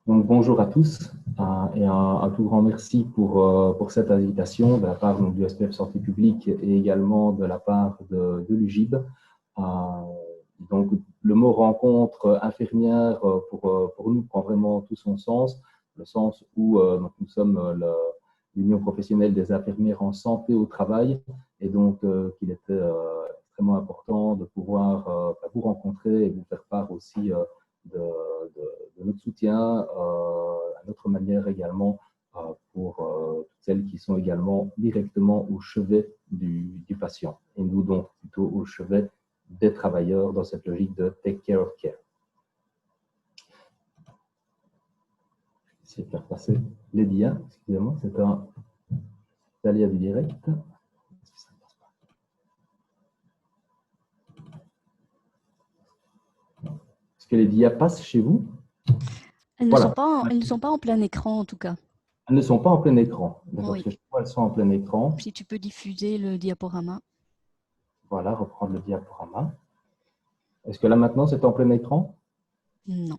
Donc, bonjour à tous et un tout grand merci pour cette invitation de la part donc, du SPF Santé publique et également de la part de l'UGIB. Euh, donc, le mot rencontre infirmière pour nous prend vraiment tout son sens, le sens où donc, nous sommes l'Union professionnelle des infirmières en santé au travail et donc qu'il était extrêmement important de pouvoir vous rencontrer et vous faire part aussi de, de notre soutien à notre manière également pour toutes celles qui sont également directement au chevet du patient et nous donc plutôt au chevet des travailleurs dans cette logique de take care of care. Je vais essayer de faire passer les dias, excusez-moi, c'est un aléa du direct. Est-ce que les dias passent chez vous? Elles ne sont Voilà. pas en plein écran, en tout cas. Elles ne sont pas en plein écran. D'accord, Oui. parce que chez moi, elles sont en plein écran. Si tu peux diffuser le diaporama. Voilà, reprendre le diaporama. Est-ce que là, maintenant, c'est en plein écran? Non.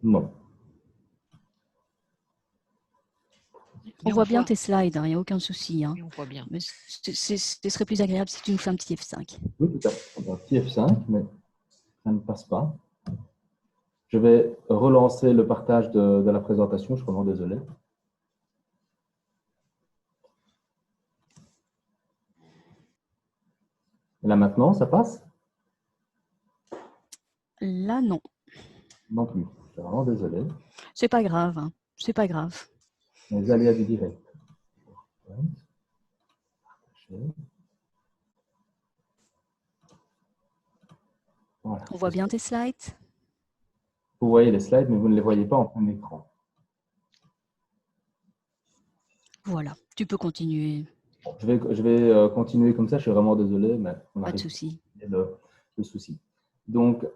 Non. On voit bien tes slides, il n'y a aucun souci. Oui, on voit bien. Mais ce serait plus agréable si tu nous fais un petit F5. Oui, tout à fait. Un petit F5, mais ça ne passe pas. Je vais relancer le partage de la présentation. Je suis vraiment désolé. Et là, maintenant, ça passe? Là, non. Non plus. Je suis vraiment désolé. C'est pas grave. Hein. C'est pas grave. Les aléas du direct. Voilà. On voit bien tes slides. Vous voyez les slides, mais vous ne les voyez pas en plein écran. Voilà, tu peux continuer. Bon, je vais continuer comme ça. Je suis vraiment désolé, mais on Pas de arrive souci. le souci. Donc,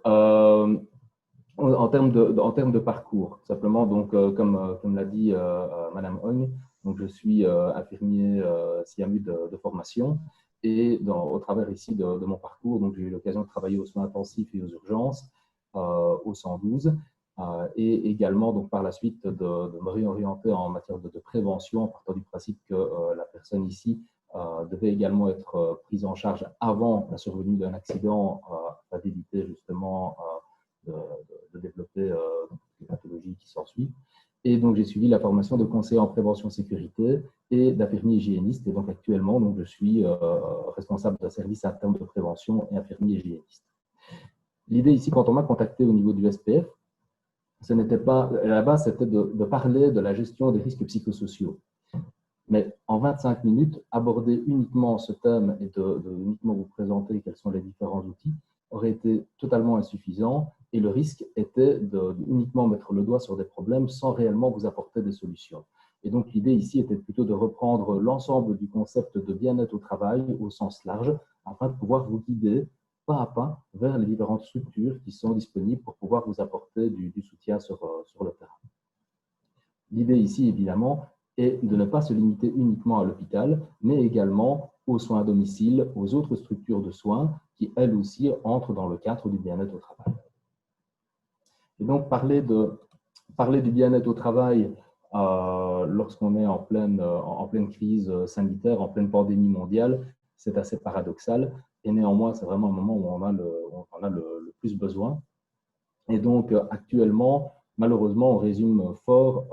en termes de parcours, simplement, donc, comme l'a dit Madame Hong, donc je suis infirmier CIAMU de formation et au travers ici de mon parcours, donc j'ai eu l'occasion de travailler aux soins intensifs et aux urgences au 112 et également donc par la suite de me réorienter en matière de prévention en partant du principe que la personne ici devait également être prise en charge avant la survenue d'un accident afin d'éviter justement de développer les pathologies qui s'ensuivent. Et donc, j'ai suivi la formation de conseiller en prévention sécurité et d'infirmier hygiéniste. Et donc, actuellement, donc, je suis responsable d'un service interne de prévention et infirmier hygiéniste. L'idée ici, quand on m'a contacté au niveau du SPF, ce n'était pas, à la base, c'était de parler de la gestion des risques psychosociaux. Mais en 25 minutes, aborder uniquement ce thème et de uniquement vous présenter quels sont les différents outils aurait été totalement insuffisant et le risque était de uniquement mettre le doigt sur des problèmes sans réellement vous apporter des solutions. Et donc l'idée ici était plutôt de reprendre l'ensemble du concept de bien-être au travail au sens large afin de pouvoir vous guider pas à pas vers les différentes structures qui sont disponibles pour pouvoir vous apporter du soutien sur le terrain. L'idée ici, évidemment, est de ne pas se limiter uniquement à l'hôpital, mais également aux soins à domicile, aux autres structures de soins qui, elles aussi, entrent dans le cadre du bien-être au travail. Et donc, parler du bien-être au travail lorsqu'on est en pleine crise sanitaire, en pleine pandémie mondiale, c'est assez paradoxal. Et néanmoins, c'est vraiment un moment où on en a le plus besoin. Et donc, actuellement, malheureusement, on résume fort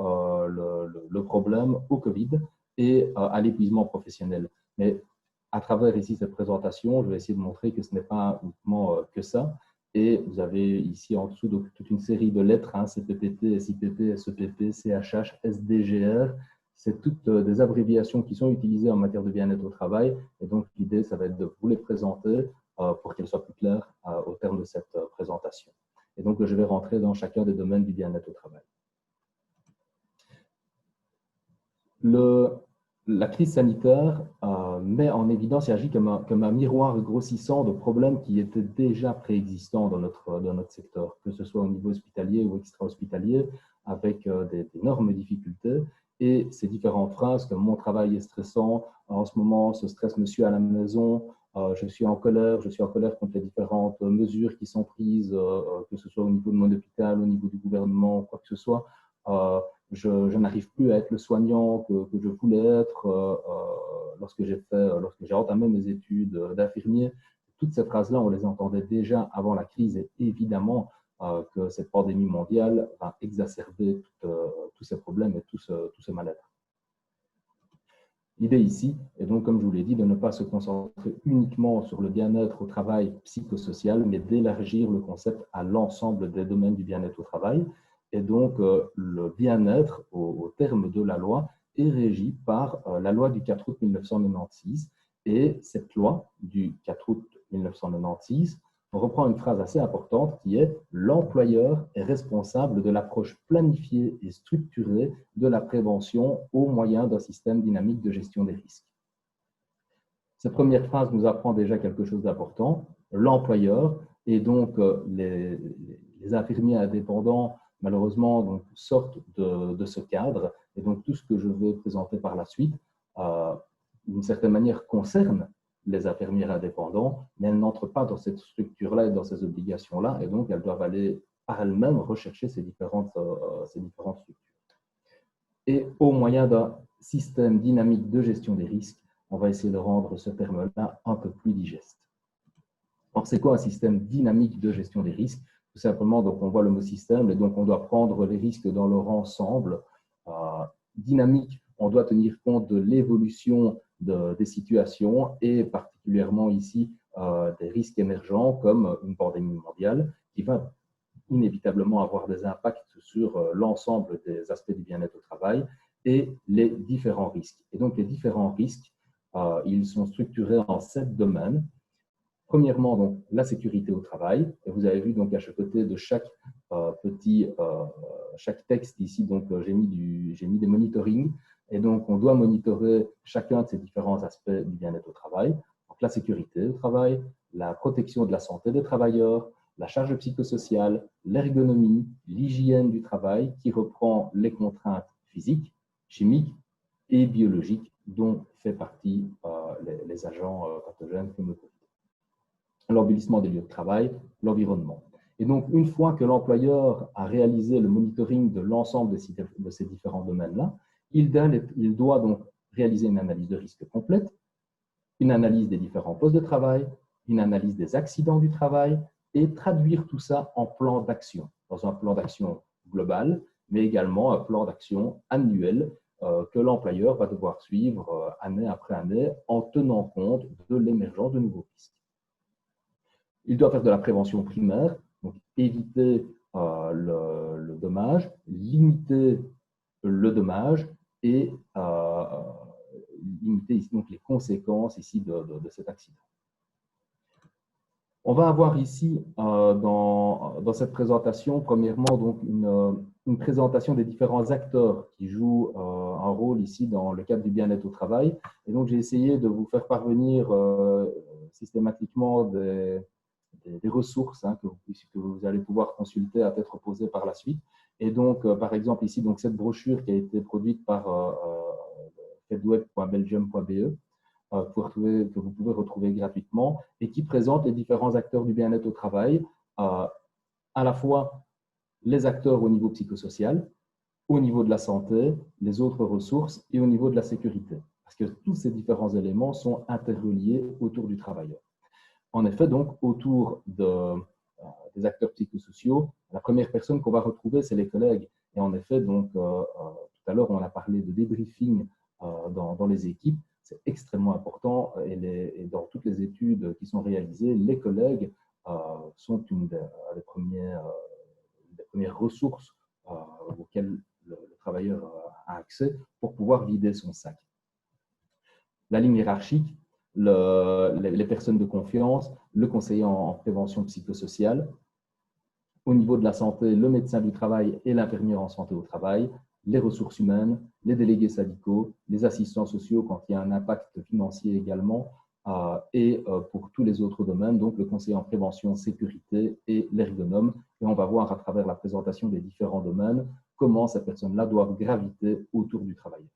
le problème au Covid et à l'épuisement professionnel. Mais à travers ici cette présentation, je vais essayer de montrer que ce n'est pas uniquement que ça. Et vous avez ici en dessous donc, toute une série de lettres, hein, CPPT, SIPP, SEPP, CHH, SDGR. C'est toutes des abréviations qui sont utilisées en matière de bien-être au travail. Et donc, l'idée, ça va être de vous les présenter pour qu'elles soient plus claires au terme de cette présentation. Et donc, je vais rentrer dans chacun des domaines du bien-être au travail. La crise sanitaire met en évidence et agit comme un miroir grossissant de problèmes qui étaient déjà préexistants dans notre secteur, que ce soit au niveau hospitalier ou extra-hospitalier, avec d'énormes difficultés. Et ces différentes phrases comme « mon travail est stressant »,« en ce moment, ce stress me suit à la maison »,« je suis en colère contre les différentes mesures qui sont prises, que ce soit au niveau de mon hôpital, au niveau du gouvernement, quoi que ce soit », je n'arrive plus à être le soignant que je voulais être lorsque j'ai entamé mes études d'infirmier. Toutes ces phrases-là, on les entendait déjà avant la crise et évidemment que cette pandémie mondiale va exacerber tous ces problèmes et tout ce mal-être. L'idée ici est donc, comme je vous l'ai dit, de ne pas se concentrer uniquement sur le bien-être au travail psychosocial, mais d'élargir le concept à l'ensemble des domaines du bien-être au travail. Et donc, le bien-être, au terme de la loi, est régi par la loi du 4 août 1996. Et cette loi du 4 août 1996 reprend une phrase assez importante qui est « L'employeur est responsable de l'approche planifiée et structurée de la prévention au moyen d'un système dynamique de gestion des risques ». Cette première phrase nous apprend déjà quelque chose d'important. L'employeur et donc les infirmiers indépendants, malheureusement, donc, sortent de ce cadre. Et donc, tout ce que je vais présenter par la suite, d'une certaine manière, concerne les infirmières indépendants, mais elles n'entrent pas dans cette structure-là et dans ces obligations-là, et donc elles doivent aller par elles-mêmes rechercher ces différentes structures. Et au moyen d'un système dynamique de gestion des risques, on va essayer de rendre ce terme-là un peu plus digeste. Alors, c'est quoi un système dynamique de gestion des risques? Tout simplement, donc, on voit le mot système, et donc on doit prendre les risques dans leur ensemble. Dynamique, on doit tenir compte de l'évolution des situations et particulièrement ici des risques émergents comme une pandémie mondiale qui va inévitablement avoir des impacts sur l'ensemble des aspects du bien-être au travail et les différents risques. Et donc les différents risques, ils sont structurés en 7 domaines. Premièrement, donc, la sécurité au travail. Et vous avez vu donc à chaque côté de chaque chaque texte ici, donc j'ai mis des monitorings. Et donc, on doit monitorer chacun de ces différents aspects du bien-être au travail. Donc, la sécurité au travail, la protection de la santé des travailleurs, la charge psychosociale, l'ergonomie, l'hygiène du travail qui reprend les contraintes physiques, chimiques et biologiques dont fait partie les agents pathogènes comme le Covid. L'embellissement des lieux de travail, l'environnement. Et donc, une fois que l'employeur a réalisé le monitoring de l'ensemble de ces différents domaines-là, il doit donc réaliser une analyse de risque complète, une analyse des différents postes de travail, une analyse des accidents du travail et traduire tout ça en plan d'action, dans un plan d'action global, mais également un plan d'action annuel que l'employeur va devoir suivre année après année en tenant compte de l'émergence de nouveaux risques. Il doit faire de la prévention primaire, donc éviter le dommage, limiter le dommage et limiter ici, donc, les conséquences ici de cet accident. On va avoir ici dans cette présentation, premièrement, donc une présentation des différents acteurs qui jouent un rôle ici dans le cadre du bien-être au travail. Et donc, j'ai essayé de vous faire parvenir systématiquement des ressources que vous allez pouvoir consulter à tête reposée par la suite. Et donc, par exemple, ici, donc, cette brochure qui a été produite par fedweb.belgium.be, que vous pouvez retrouver gratuitement et qui présente les différents acteurs du bien-être au travail, à la fois les acteurs au niveau psychosocial, au niveau de la santé, les autres ressources et au niveau de la sécurité. Parce que tous ces différents éléments sont interreliés autour du travailleur. En effet, donc, autour des acteurs psychosociaux, la première personne qu'on va retrouver, c'est les collègues. Et en effet, donc, tout à l'heure, on a parlé de débriefing dans les équipes. C'est extrêmement important et dans toutes les études qui sont réalisées, les collègues sont une des premières ressources auxquelles le travailleur a accès pour pouvoir vider son sac. La ligne hiérarchique, les personnes de confiance, le conseiller en prévention psychosociale, au niveau de la santé, le médecin du travail et l'infirmière en santé au travail, les ressources humaines, les délégués syndicaux, les assistants sociaux quand il y a un impact financier également, et pour tous les autres domaines, donc le conseiller en prévention, sécurité et l'ergonome. Et on va voir à travers la présentation des différents domaines comment ces personnes-là doivent graviter autour du travailleur.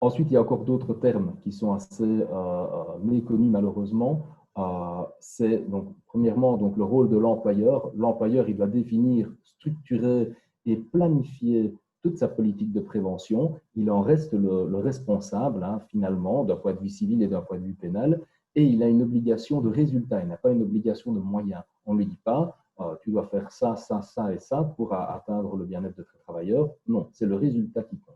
Ensuite, il y a encore d'autres termes qui sont assez méconnus malheureusement. c'est donc, premièrement donc, le rôle de l'employeur. L'employeur, il doit définir, structurer et planifier toute sa politique de prévention. Il en reste le responsable, hein, finalement, d'un point de vue civil et d'un point de vue pénal, et il a une obligation de résultat, il n'a pas une obligation de moyens. On ne lui dit pas, tu dois faire ça, ça, ça et ça pour atteindre le bien-être de tes travailleurs. Non, c'est le résultat qui compte.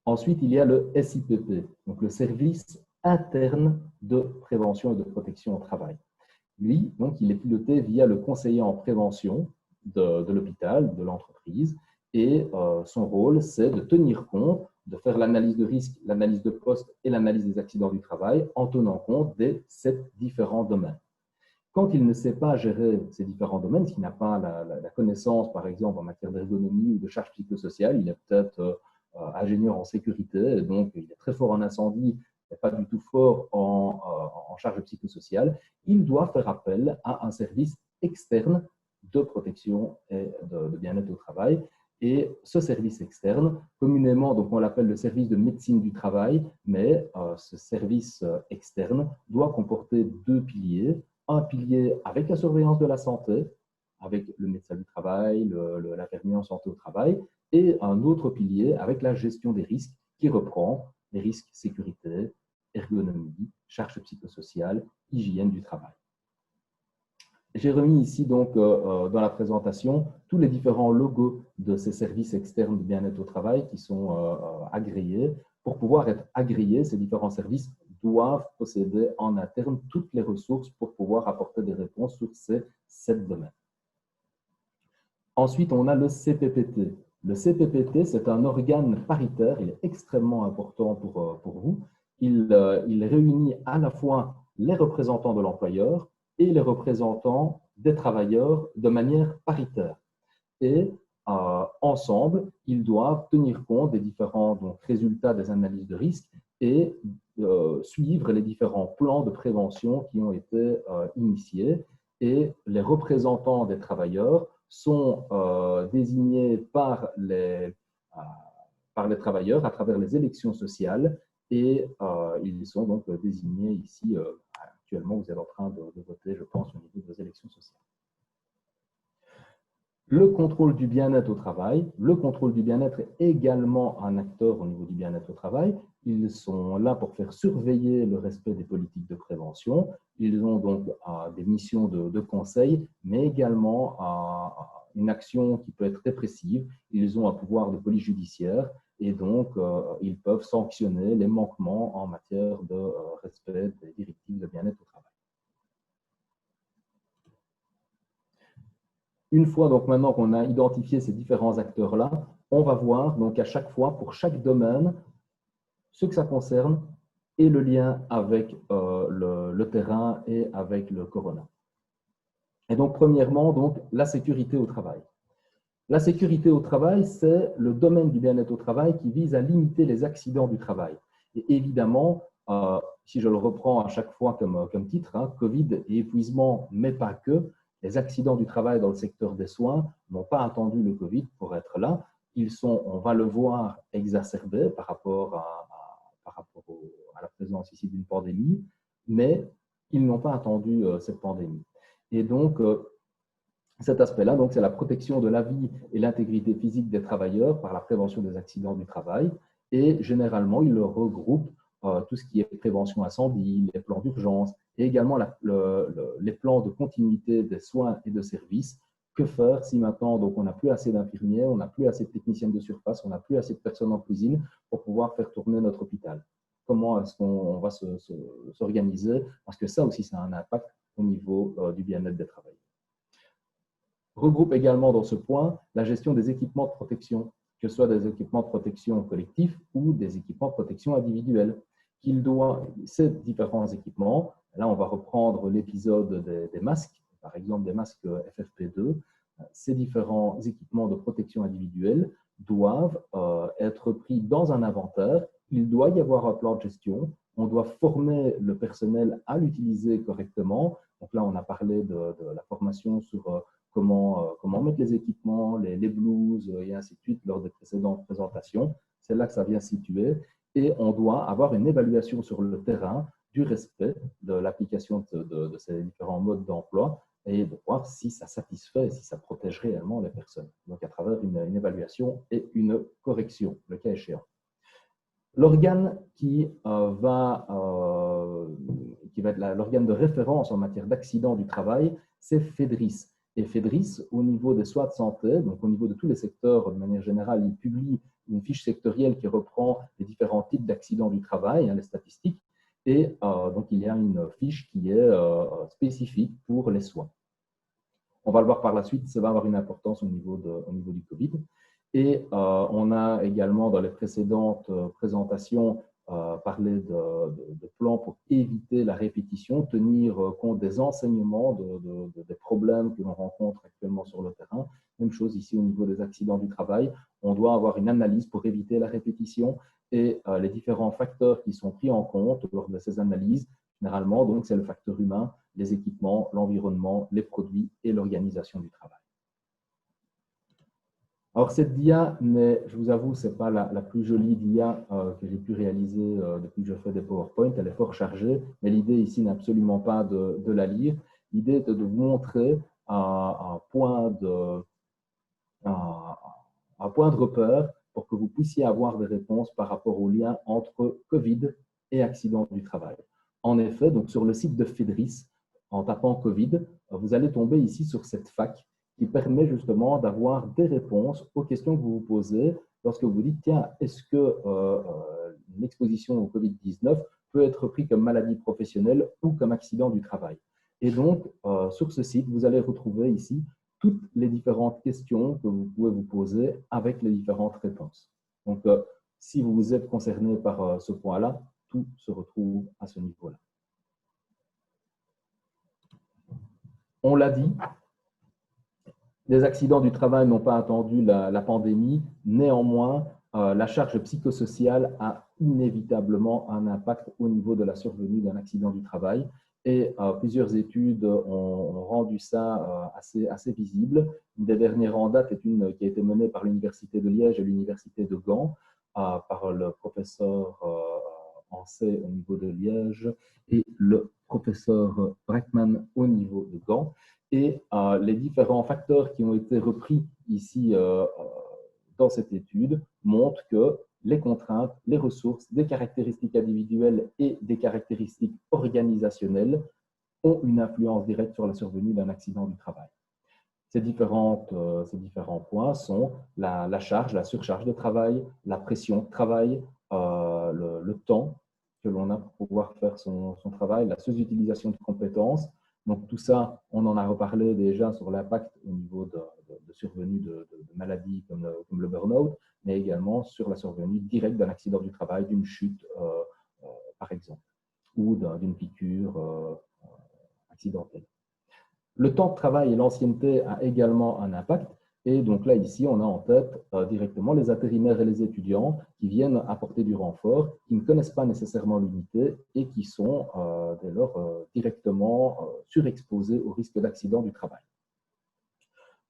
Ensuite, il y a le SIPP, donc le service interne de prévention et de protection au travail. Lui, donc, il est piloté via le conseiller en prévention de l'hôpital, de l'entreprise, et son rôle, c'est de tenir compte, de faire l'analyse de risque, l'analyse de poste et l'analyse des accidents du travail en tenant compte des 7 différents domaines. Quand il ne sait pas gérer ces différents domaines, s'il n'a pas la connaissance, par exemple, en matière d'ergonomie ou de charge psychosociale, il est peut-être ingénieur en sécurité, et donc il est très fort en incendie, mais pas du tout fort en charge psychosociale, il doit faire appel à un service externe de protection et de bien-être au travail. Et ce service externe, communément, donc on l'appelle le service de médecine du travail, mais ce service externe doit comporter 2 piliers. Un pilier avec la surveillance de la santé, avec le médecin du travail, l'infirmier en santé au travail, et un autre pilier avec la gestion des risques qui reprend les risques sécurité, ergonomie, charge psychosociale, hygiène du travail. J'ai remis ici donc dans la présentation tous les différents logos de ces services externes de bien-être au travail qui sont agréés. Pour pouvoir être agréés, ces différents services doivent posséder en interne toutes les ressources pour pouvoir apporter des réponses sur ces 7 domaines. Ensuite, on a le CPPT. Le CPPT, c'est un organe paritaire, il est extrêmement important pour vous. Il réunit à la fois les représentants de l'employeur et les représentants des travailleurs de manière paritaire. Et ensemble, ils doivent tenir compte des différents résultats des analyses de risque et suivre les différents plans de prévention qui ont été initiés. Et les représentants des travailleurs sont désignés par les travailleurs à travers les élections sociales et ils sont donc désignés ici. Actuellement, vous êtes en train de voter, je pense, au niveau des élections sociales. Le contrôle du bien-être au travail. Le contrôle du bien-être est également un acteur au niveau du bien-être au travail. Ils sont là pour faire surveiller le respect des politiques de prévention. Ils ont donc des missions de conseil, mais également une action qui peut être répressive. Ils ont un pouvoir de police judiciaire et donc ils peuvent sanctionner les manquements en matière de respect des directives de bien-être au travail. Une fois donc maintenant qu'on a identifié ces différents acteurs-là, on va voir donc à chaque fois, pour chaque domaine, ce que ça concerne et le lien avec le terrain et avec le corona. Et donc premièrement, donc, la sécurité au travail. La sécurité au travail, c'est le domaine du bien-être au travail qui vise à limiter les accidents du travail. Et évidemment, si je le reprends à chaque fois comme titre, hein, Covid et épuisement, mais pas que, les accidents du travail dans le secteur des soins n'ont pas attendu le Covid pour être là. Ils sont, on va le voir, exacerbés par rapport à la présence ici d'une pandémie, mais ils n'ont pas attendu cette pandémie. Et donc, cet aspect-là, c'est la protection de la vie et l'intégrité physique des travailleurs par la prévention des accidents du travail. Et généralement, il regroupe tout ce qui est prévention incendie, les plans d'urgence et également les plans de continuité des soins et de services. Que faire si maintenant on n'a plus assez d'infirmiers, on n'a plus assez de techniciens de surface, on n'a plus assez de personnes en cuisine pour pouvoir faire tourner notre hôpital? Comment est-ce qu'on va s'organiser? Parce que ça aussi, ça a un impact au niveau du bien-être des travailleurs. Regroupe également dans ce point la gestion des équipements de protection, que ce soit des équipements de protection collectifs ou des équipements de protection individuelle. Ces différents équipements, là on va reprendre l'épisode des masques, par exemple des masques FFP2, ces différents équipements de protection individuelle doivent être pris dans un inventaire. Il doit y avoir un plan de gestion. On doit former le personnel à l'utiliser correctement. Donc là, on a parlé de la formation sur comment mettre les équipements, les blouses et ainsi de suite lors des précédentes présentations. C'est là que ça vient situer. Et on doit avoir une évaluation sur le terrain du respect de l'application de ces différents modes d'emploi et de voir si ça satisfait et si ça protège réellement les personnes. Donc, à travers une évaluation et une correction, le cas échéant. L'organe qui va être l'organe de référence en matière d'accident du travail, c'est FEDRIS. Et FEDRIS, au niveau des soins de santé, donc au niveau de tous les secteurs, de manière générale, il publie une fiche sectorielle qui reprend les différents types d'accidents du travail, les statistiques, et donc il y a une fiche qui est spécifique pour les soins. On va le voir par la suite, ça va avoir une importance au niveau du Covid. Et on a également dans les précédentes présentations parlé de plans pour éviter la répétition, tenir compte des enseignements, des problèmes que l'on rencontre actuellement sur le terrain. Même chose ici au niveau des accidents du travail. On doit avoir une analyse pour éviter la répétition et les différents facteurs qui sont pris en compte lors de ces analyses. Généralement, donc, c'est le facteur humain, les équipements, l'environnement, les produits et l'organisation du travail. Alors, cette dia, mais je vous avoue, ce n'est pas la plus jolie dia que j'ai pu réaliser depuis que je fais des PowerPoint. Elle est fort chargée, mais l'idée ici n'est absolument pas de la lire. L'idée est de vous montrer un point de repère pour que vous puissiez avoir des réponses par rapport au lien entre Covid et accident du travail. En effet, donc sur le site de FEDRIS, en tapant Covid, vous allez tomber ici sur cette fac qui permet justement d'avoir des réponses aux questions que vous vous posez lorsque vous dites, tiens, est-ce que l'exposition au Covid-19 peut être pris comme maladie professionnelle ou comme accident du travail? Et donc, sur ce site, vous allez retrouver ici toutes les différentes questions que vous pouvez vous poser avec les différentes réponses. Donc, si vous êtes concerné par ce point-là, tout se retrouve à ce niveau-là. On l'a dit, les accidents du travail n'ont pas attendu la pandémie. Néanmoins, la charge psychosociale a inévitablement un impact au niveau de la survenue d'un accident du travail. Et plusieurs études ont rendu ça assez visible. Une des dernières en date est une qui a été menée par l'Université de Liège et l'Université de Gand, par le professeur Ancet au niveau de Liège et le professeur Breckman au niveau de Gand. Et les différents facteurs qui ont été repris ici dans cette étude montrent que les contraintes, les ressources, des caractéristiques individuelles et des caractéristiques organisationnelles ont une influence directe sur la survenue d'un accident du travail. Ces différents points sont la charge, la surcharge de travail, la pression de travail, le temps que l'on a pour pouvoir faire son travail, la sous-utilisation de compétences. Donc tout ça, on en a reparlé déjà sur l'impact au niveau de survenue de maladies comme le burn-out, mais également sur la survenue directe d'un accident du travail, d'une chute, par exemple, ou d'une piqûre accidentelle. Le temps de travail et l'ancienneté a également un impact. Et donc là, ici, on a en tête directement les intérimaires et les étudiants qui viennent apporter du renfort, qui ne connaissent pas nécessairement l'unité et qui sont dès lors directement surexposés au risque d'accident du travail.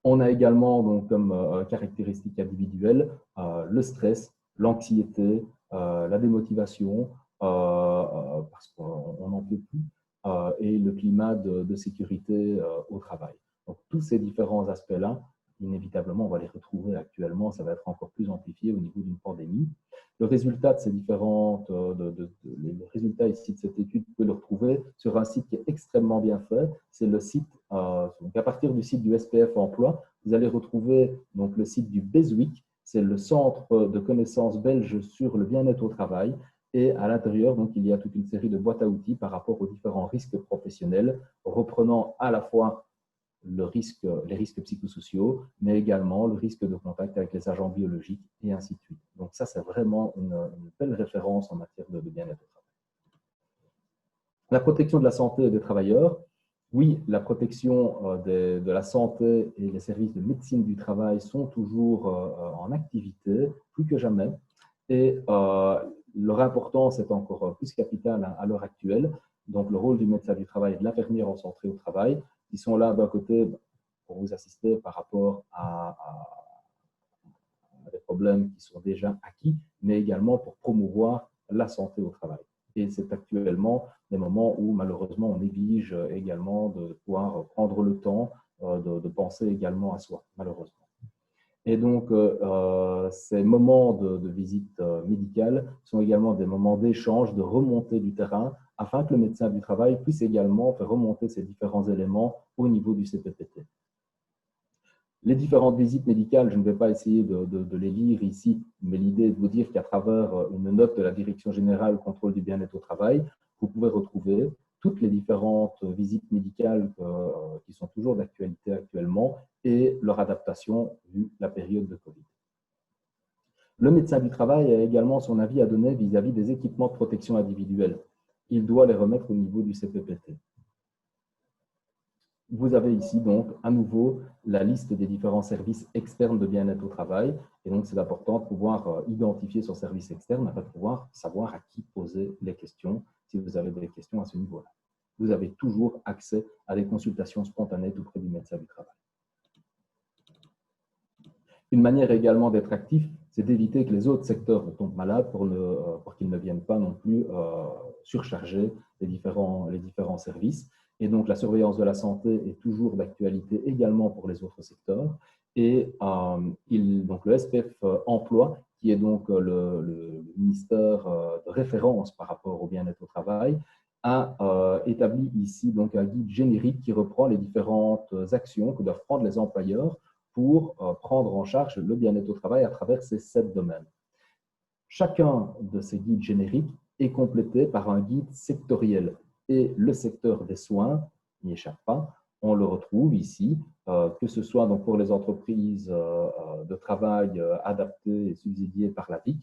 On a également donc, comme caractéristique individuelle le stress, l'anxiété, la démotivation, parce qu'on n'en peut plus, et le climat de sécurité au travail. Donc tous ces différents aspects-là, inévitablement, on va les retrouver actuellement, ça va être encore plus amplifié au niveau d'une pandémie. Le résultat de ces différentes, les résultats ici de cette étude, vous pouvez le retrouver sur un site qui est extrêmement bien fait. C'est le site, donc à partir du site du SPF Emploi, vous allez retrouver donc le site du BESWIC, c'est le centre de connaissances belge sur le bien-être au travail. Et à l'intérieur, donc, il y a toute une série de boîtes à outils par rapport aux différents risques professionnels, reprenant à la fois les risques psychosociaux, mais également le risque de contact avec les agents biologiques et ainsi de suite. Donc ça, c'est vraiment une belle référence en matière de bien-être au travail. La protection de la santé des travailleurs. Oui, la protection de la santé et les services de médecine du travail sont toujours en activité, plus que jamais. Et leur importance est encore plus capitale à l'heure actuelle. Donc, le rôle du médecin du travail et de l'infirmière en santé au travail, qui sont là d'un côté pour vous assister par rapport à des problèmes qui sont déjà acquis, mais également pour promouvoir la santé au travail. Et c'est actuellement des moments où malheureusement on néglige également de pouvoir prendre le temps de penser également à soi, malheureusement. Et donc, ces moments de visite médicale sont également des moments d'échange, de remontée du terrain, afin que le médecin du travail puisse également faire remonter ces différents éléments au niveau du CPPT. Les différentes visites médicales, je ne vais pas essayer de les lire ici, mais l'idée est de vous dire qu'à travers une note de la Direction générale contrôle du bien-être au travail, vous pouvez retrouver toutes les différentes visites médicales qui sont toujours d'actualité actuellement et leur adaptation vu la période de Covid. Le médecin du travail a également son avis à donner vis-à-vis des équipements de protection individuelle. Il doit les remettre au niveau du CPPT. Vous avez ici donc à nouveau la liste des différents services externes de bien-être au travail. Et donc, c'est important de pouvoir identifier son service externe afin de pouvoir savoir à qui poser les questions si vous avez des questions à ce niveau-là. Vous avez toujours accès à des consultations spontanées auprès du médecin du travail. Une manière également d'être actif, c'est d'éviter que les autres secteurs tombent malades pour qu'ils ne viennent pas non plus surcharger les différents services. Et donc, la surveillance de la santé est toujours d'actualité également pour les autres secteurs. Et donc, le SPF Emploi, qui est donc le ministère de référence par rapport au bien-être au travail, a établi ici donc un guide générique qui reprend les différentes actions que doivent prendre les employeurs pour prendre en charge le bien-être au travail à travers ces 7 domaines. Chacun de ces guides génériques est complété par un guide sectoriel. Et le secteur des soins n'y échappe pas. On le retrouve ici, que ce soit donc pour les entreprises de travail adaptées et subsidiées par la VIC.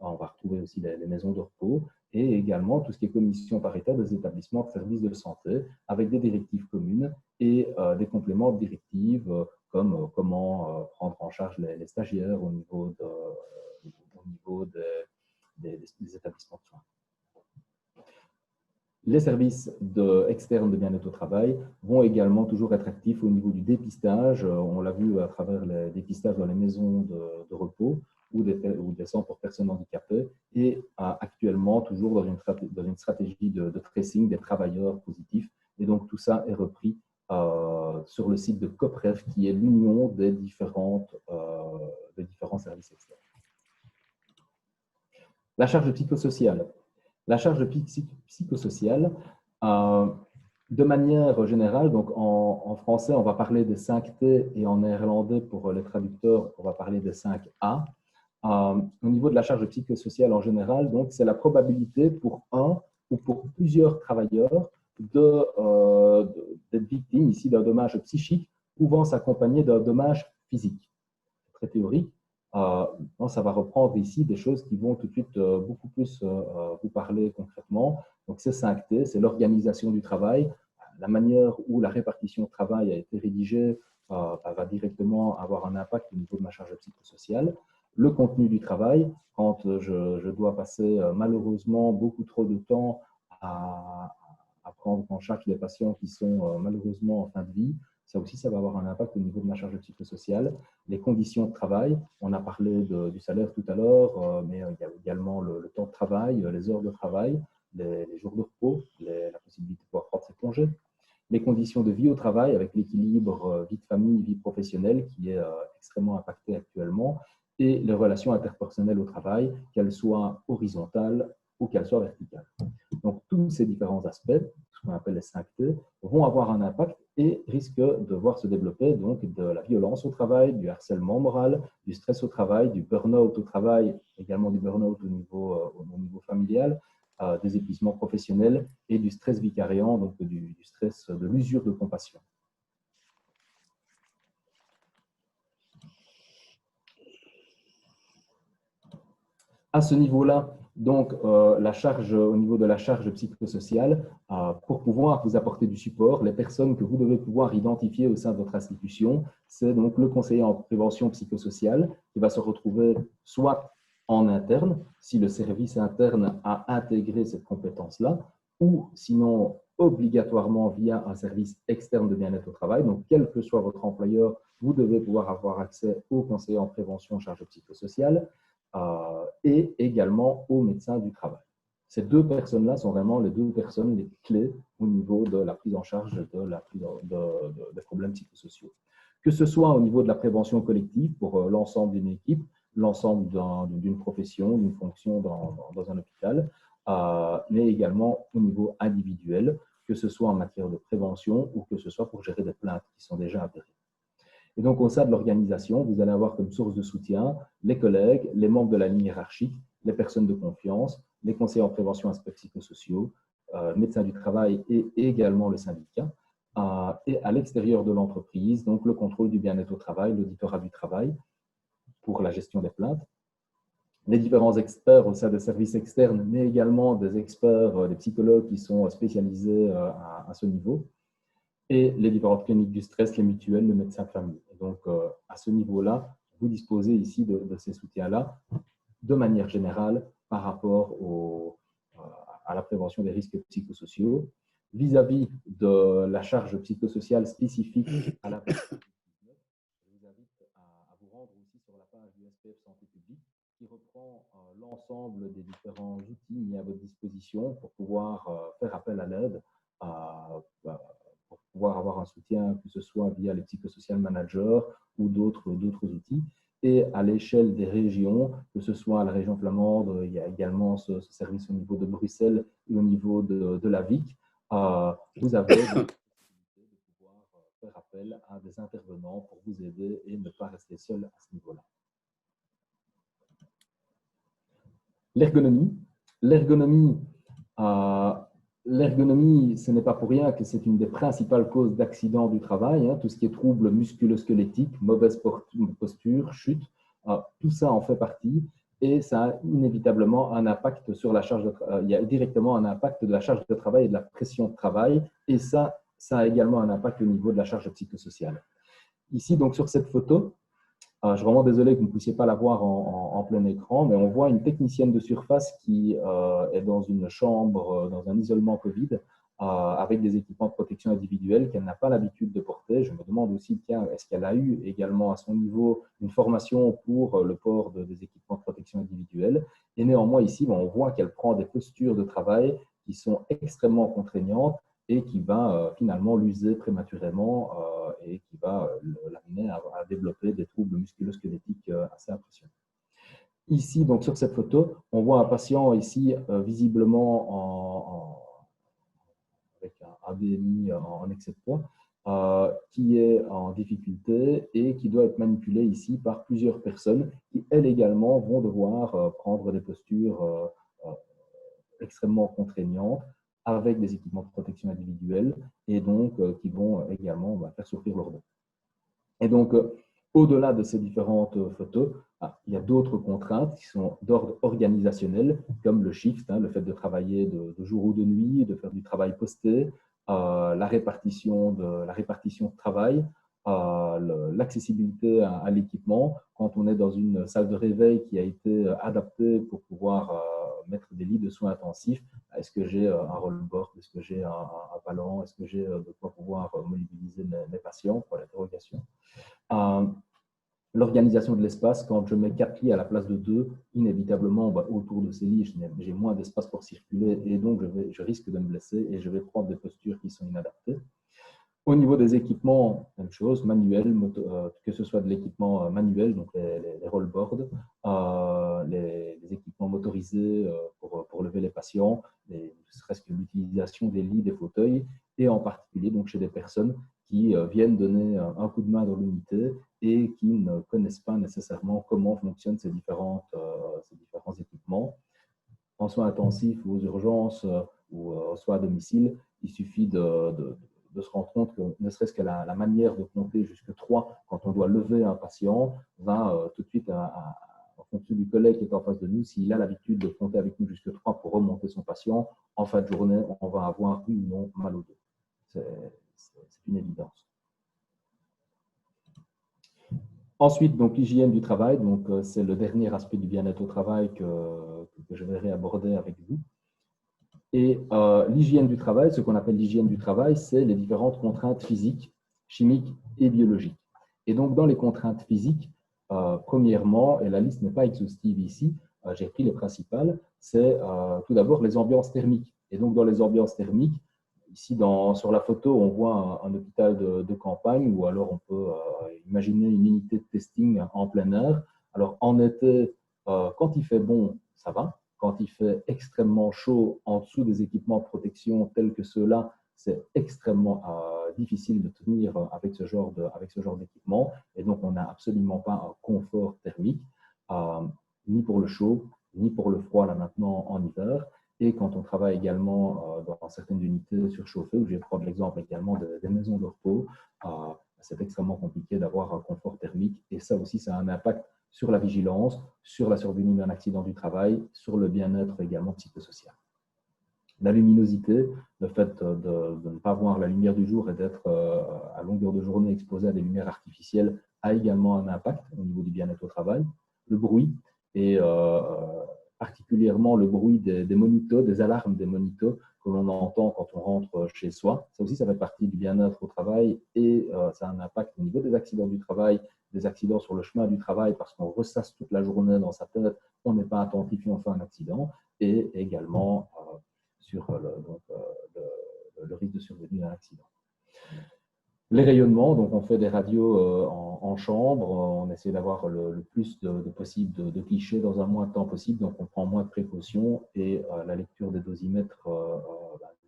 On va retrouver aussi les maisons de repos et également tout ce qui est commission paritaire des établissements de services de santé avec des directives communes et des compléments de directives comme comment prendre en charge les stagiaires au niveau des établissements de soins. Les services externes de bien-être au travail vont également toujours être actifs au niveau du dépistage. On l'a vu à travers les dépistages dans les maisons de repos ou des centres pour personnes handicapées et actuellement toujours dans une stratégie de tracing des travailleurs positifs. Et donc tout ça est repris sur le site de COPREF qui est l'union des différents services externes. La charge psychosociale. La charge psychosociale, de manière générale, donc en français, on va parler des 5 T et en néerlandais, pour les traducteurs, on va parler des 5 A. Au niveau de la charge psychosociale en général, donc c'est la probabilité pour un ou pour plusieurs travailleurs d'être victimes ici d'un dommage psychique pouvant s'accompagner d'un dommage physique. C'est très théorique. Ça va reprendre ici des choses qui vont tout de suite beaucoup plus vous parler concrètement. Donc, ces 5 T, c'est l'organisation du travail, la manière où la répartition de travail a été rédigée va directement avoir un impact au niveau de ma charge psychosociale. Le contenu du travail, quand je dois passer malheureusement beaucoup trop de temps à prendre en charge des patients qui sont malheureusement en fin de vie, ça aussi, ça va avoir un impact au niveau de ma charge psychosociale. Les conditions de travail, on a parlé du salaire tout à l'heure, mais il y a également le temps de travail, les heures de travail, les jours de repos, la possibilité de pouvoir prendre ses congés. Les conditions de vie au travail avec l'équilibre vie de famille, vie professionnelle qui est extrêmement impacté actuellement et les relations interpersonnelles au travail, qu'elles soient horizontales ou qu'elles soient verticales. Donc, tous ces différents aspects, ce qu'on appelle les 5 T, vont avoir un impact et risquent de voir se développer donc de la violence au travail, du harcèlement moral, du stress au travail, du burn-out au travail, également du burn-out au niveau familial, des épuisements professionnels et du stress vicariant, donc du stress de l'usure de compassion. À ce niveau-là, donc, la charge, au niveau de la charge psychosociale, pour pouvoir vous apporter du support, les personnes que vous devez pouvoir identifier au sein de votre institution, c'est donc le conseiller en prévention psychosociale qui va se retrouver soit en interne, si le service interne a intégré cette compétence-là, ou sinon obligatoirement via un service externe de bien-être au travail. Donc, quel que soit votre employeur, vous devez pouvoir avoir accès au conseiller en prévention en charge psychosociale. Et également aux médecins du travail. Ces deux personnes-là sont vraiment les deux personnes les clés au niveau de la prise en charge des problèmes psychosociaux. Que ce soit au niveau de la prévention collective pour l'ensemble d'une équipe, l'ensemble d'une profession, d'une fonction dans un hôpital, mais également au niveau individuel, que ce soit en matière de prévention ou que ce soit pour gérer des plaintes qui sont déjà avérées. Et donc, au sein de l'organisation, vous allez avoir comme source de soutien les collègues, les membres de la ligne hiérarchique, les personnes de confiance, les conseillers en prévention aspects psychosociaux, médecins du travail et également le syndicat. Et à l'extérieur de l'entreprise, donc le contrôle du bien-être au travail, l'auditorat du travail pour la gestion des plaintes, les différents experts au sein des services externes, mais également des experts, des psychologues qui sont spécialisés à ce niveau, et les différentes cliniques du stress, les mutuelles, le médecin de famille. Et donc, à ce niveau-là, vous disposez ici de ces soutiens-là de manière générale par rapport à la prévention des risques psychosociaux. Vis-à-vis de la charge psychosociale spécifique à la personne, je vous invite à vous rendre aussi sur la page du SPF Santé publique qui reprend l'ensemble des différents outils mis à votre disposition pour pouvoir faire appel à l'aide, pour pouvoir avoir un soutien, que ce soit via les psychosocial managers ou d'autres outils. Et à l'échelle des régions, que ce soit à la région flamande, il y a également ce service au niveau de Bruxelles et au niveau de la VIC, vous avez la possibilité de pouvoir faire appel à des intervenants pour vous aider et ne pas rester seul à ce niveau-là. L'ergonomie. L'ergonomie, ce n'est pas pour rien que c'est une des principales causes d'accidents du travail. Tout ce qui est troubles musculo-squelettiques, mauvaise posture, chute, tout ça en fait partie. Et ça a inévitablement un impact sur la charge de travail. Il y a directement un impact de la charge de travail et de la pression de travail. Et ça a également un impact au niveau de la charge psychosociale. Ici, donc, sur cette photo, je suis vraiment désolé que vous ne puissiez pas la voir en plein écran, mais on voit une technicienne de surface qui est dans une chambre, dans un isolement Covid, avec des équipements de protection individuelle qu'elle n'a pas l'habitude de porter. Je me demande aussi, tiens, est-ce qu'elle a eu également à son niveau une formation pour le port des équipements de protection individuelle? Et néanmoins, ici, on voit qu'elle prend des postures de travail qui sont extrêmement contraignantes et qui va finalement l'user prématurément et qui va l'amener à développer des troubles musculo-squelettiques assez impressionnants. Ici, donc sur cette photo, on voit un patient ici visiblement avec un BMI en excès de poids, qui est en difficulté et qui doit être manipulé ici par plusieurs personnes qui, elles également, vont devoir prendre des postures extrêmement contraignantes avec des équipements de protection individuelle et donc qui vont également faire souffrir leur dos. Et donc, au-delà de ces différentes photos, il y a d'autres contraintes qui sont d'ordre organisationnel, comme le shift, le fait de travailler de jour ou de nuit, de faire du travail posté, la répartition de travail, l'accessibilité à l'équipement. Quand on est dans une salle de réveil qui a été adaptée pour pouvoir mettre des lits de soins intensifs, est-ce que j'ai un rollboard, est-ce que j'ai un ballon, est-ce que j'ai de quoi pouvoir mobiliser mes patients pour l'interrogation. L'organisation de l'espace, quand je mets 4 lits à la place de 2, inévitablement, autour de ces lits, j'ai moins d'espace pour circuler et donc je risque de me blesser et je vais prendre des postures qui sont inadaptées. Au niveau des équipements, même chose, manuel, que ce soit de l'équipement manuel, donc les rollboards, les équipements motorisés pour lever les patients, ne serait-ce que l'utilisation des lits, des fauteuils, et en particulier donc, chez des personnes qui viennent donner un coup de main dans l'unité et qui ne connaissent pas nécessairement comment fonctionnent ces différents équipements. En soins intensifs ou aux urgences ou soit à domicile, il suffit de se rendre compte que ne serait-ce que la manière de compter jusqu'à 3 quand on doit lever un patient va tout de suite, en fonction du collègue qui est en face de nous, s'il a l'habitude de compter avec nous jusqu'à 3 pour remonter son patient, en fin de journée, on va avoir oui ou non mal au dos. C'est une évidence. Ensuite, donc l'hygiène du travail, donc c'est le dernier aspect du bien-être au travail que je vais réaborder avec vous. Et l'hygiène du travail, ce qu'on appelle l'hygiène du travail, c'est les différentes contraintes physiques, chimiques et biologiques. Et donc, dans les contraintes physiques, premièrement, et la liste n'est pas exhaustive ici, j'ai pris les principales. C'est tout d'abord les ambiances thermiques. Et donc, dans les ambiances thermiques, ici sur la photo, on voit un hôpital de campagne, ou alors on peut imaginer une unité de testing en plein air. Alors, en été, quand il fait bon, ça va. Quand il fait extrêmement chaud en dessous des équipements de protection tels que ceux-là, c'est extrêmement difficile de tenir avec ce genre d'équipement. Et donc, on n'a absolument pas un confort thermique, ni pour le chaud, ni pour le froid, là maintenant en hiver. Et quand on travaille également dans certaines unités surchauffées, où je vais prendre l'exemple également des maisons de repos, c'est extrêmement compliqué d'avoir un confort thermique. Et ça aussi, ça a un impact sur la vigilance, sur la survenue d'un accident du travail, sur le bien-être également psychosocial. La luminosité, le fait de ne pas voir la lumière du jour et d'être à longueur de journée exposé à des lumières artificielles a également un impact au niveau du bien-être au travail. Le bruit, et particulièrement le bruit des monitos, des alarmes des monitos que l'on entend quand on rentre chez soi. Ça aussi, ça fait partie du bien-être au travail et ça a un impact au niveau des accidents du travail, des accidents sur le chemin du travail parce qu'on ressasse toute la journée dans sa tête, on n'est pas attentif et on fait un accident, et également sur le risque de survenue d'un accident. Les rayonnements, donc on fait des radios en chambre, on essaie d'avoir le plus possible de clichés dans un moins de temps possible, donc on prend moins de précautions et la lecture des dosimètres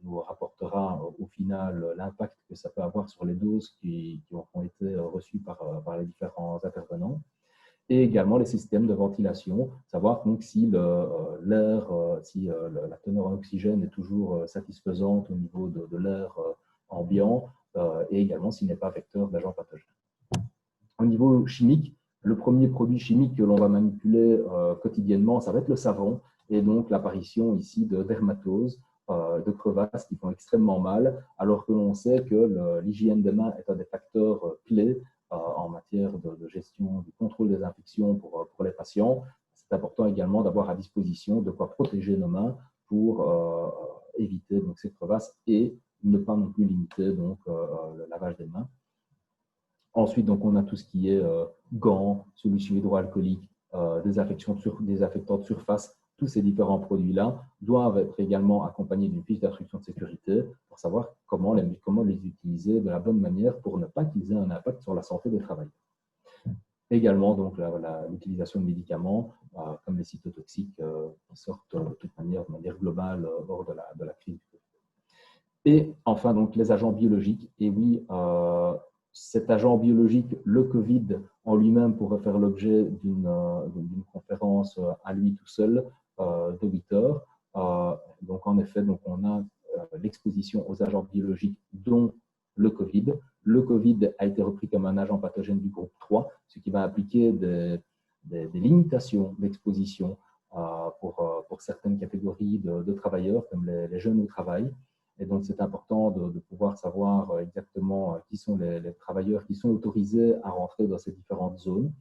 nous rapportera au final l'impact que ça peut avoir sur les doses qui ont été reçues par les différents intervenants. Et également les systèmes de ventilation, savoir donc si l'air, si la teneur en oxygène est toujours satisfaisante au niveau de l'air ambiant, et également s'il n'est pas vecteur d'agents pathogènes. Au niveau chimique, le premier produit chimique que l'on va manipuler quotidiennement, ça va être le savon, et donc l'apparition ici de dermatoses, de crevasses qui font extrêmement mal, alors que l'on sait que l'hygiène des mains est un des facteurs clés en matière de gestion, du contrôle des infections pour les patients. C'est important également d'avoir à disposition de quoi protéger nos mains pour éviter donc, ces crevasses et ne pas non plus limiter donc, le lavage des mains. Ensuite, donc, on a tout ce qui est gants, solutions hydroalcooliques, désinfectants de surface. Tous ces différents produits-là doivent être également accompagnés d'une fiche d'instruction de sécurité pour savoir comment les utiliser de la bonne manière pour ne pas qu'ils aient un impact sur la santé des travailleurs. Également, donc, l'utilisation de médicaments comme les cytotoxiques qui sortent de toute manière, de manière globale hors de la crise. Et enfin, donc, les agents biologiques. Et oui, cet agent biologique, le Covid en lui-même, pourrait faire l'objet d'une conférence à lui tout seul de 8 heures. Donc, en effet, donc, on a l'exposition aux agents biologiques, dont le Covid. Le Covid a été repris comme un agent pathogène du groupe 3, ce qui va impliquer des limitations d'exposition pour certaines catégories de travailleurs, comme les jeunes au travail. Et donc, c'est important de pouvoir savoir exactement qui sont les travailleurs qui sont autorisés à rentrer dans ces différentes zones.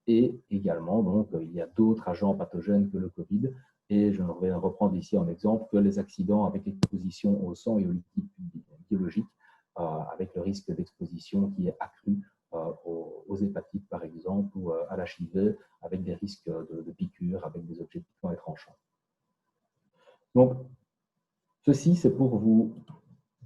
Et également, donc, il y a d'autres agents pathogènes que le Covid. Et je vais reprendre ici en exemple que les accidents avec exposition au sang et aux liquides biologiques, avec le risque d'exposition qui est accru aux hépatites, par exemple, ou à l'HIV, avec des risques de piqûres, avec des objets piquants et tranchants. Donc, ceci, c'est pour vous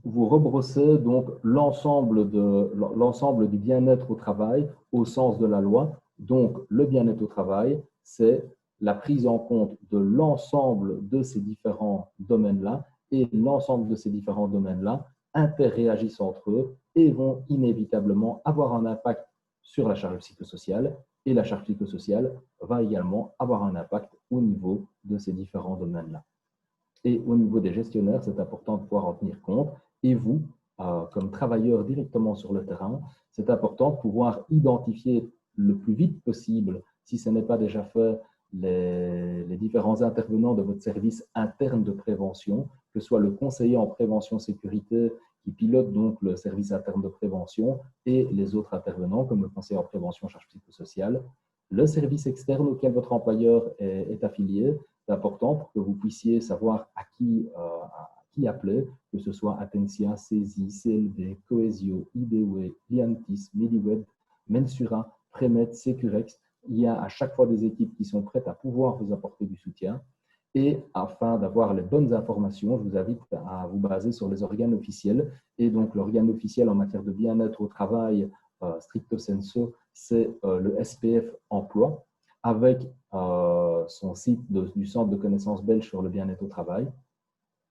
rebrosser donc l'ensemble du bien-être au travail au sens de la loi. Donc, le bien-être au travail, c'est la prise en compte de l'ensemble de ces différents domaines-là, et l'ensemble de ces différents domaines-là interréagissent entre eux et vont inévitablement avoir un impact sur la charge psychosociale, et la charge psychosociale va également avoir un impact au niveau de ces différents domaines-là. Et au niveau des gestionnaires, c'est important de pouvoir en tenir compte. Et vous, comme travailleur directement sur le terrain, c'est important de pouvoir identifier le plus vite possible, si ce n'est pas déjà fait, les différents intervenants de votre service interne de prévention, que ce soit le conseiller en prévention sécurité qui pilote donc le service interne de prévention et les autres intervenants comme le conseiller en prévention charge psychosociale, le service externe auquel votre employeur est affilié. C'est important pour que vous puissiez savoir à qui appeler, que ce soit Atensia, CESI, CLD, Coesio, IDEWE, Liantis, Mediweb, Mensura, Premed, Securex, il y a à chaque fois des équipes qui sont prêtes à pouvoir vous apporter du soutien. Et afin d'avoir les bonnes informations, je vous invite à vous baser sur les organes officiels. Et donc, l'organe officiel en matière de bien-être au travail, stricto sensu, c'est le SPF Emploi, avec son site du Centre de connaissances belge sur le bien-être au travail,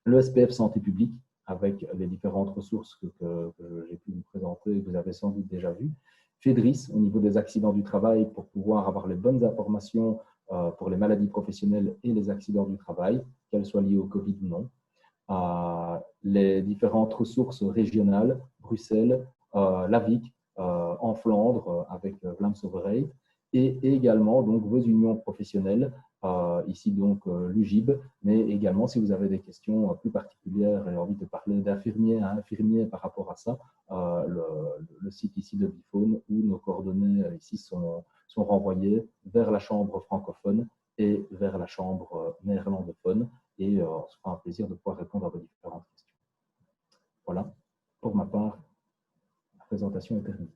le SPF Santé publique, avec les différentes ressources que j'ai pu vous présenter et que vous avez sans doute déjà vues, FEDRIS, au niveau des accidents du travail, pour pouvoir avoir les bonnes informations pour les maladies professionnelles et les accidents du travail, qu'elles soient liées au Covid ou non. Les différentes ressources régionales, Bruxelles, l'AVIC, en Flandre, avec Vlaams Overheid, et également donc, vos unions professionnelles, ici donc l'UGIB, mais également si vous avez des questions plus particulières et envie de parler d'infirmier à infirmier par rapport à ça, le site ici de Bifone où nos coordonnées ici sont renvoyées vers la chambre francophone et vers la chambre néerlandophone, et on se fera un plaisir de pouvoir répondre à vos différentes questions. Voilà, pour ma part, la présentation est terminée.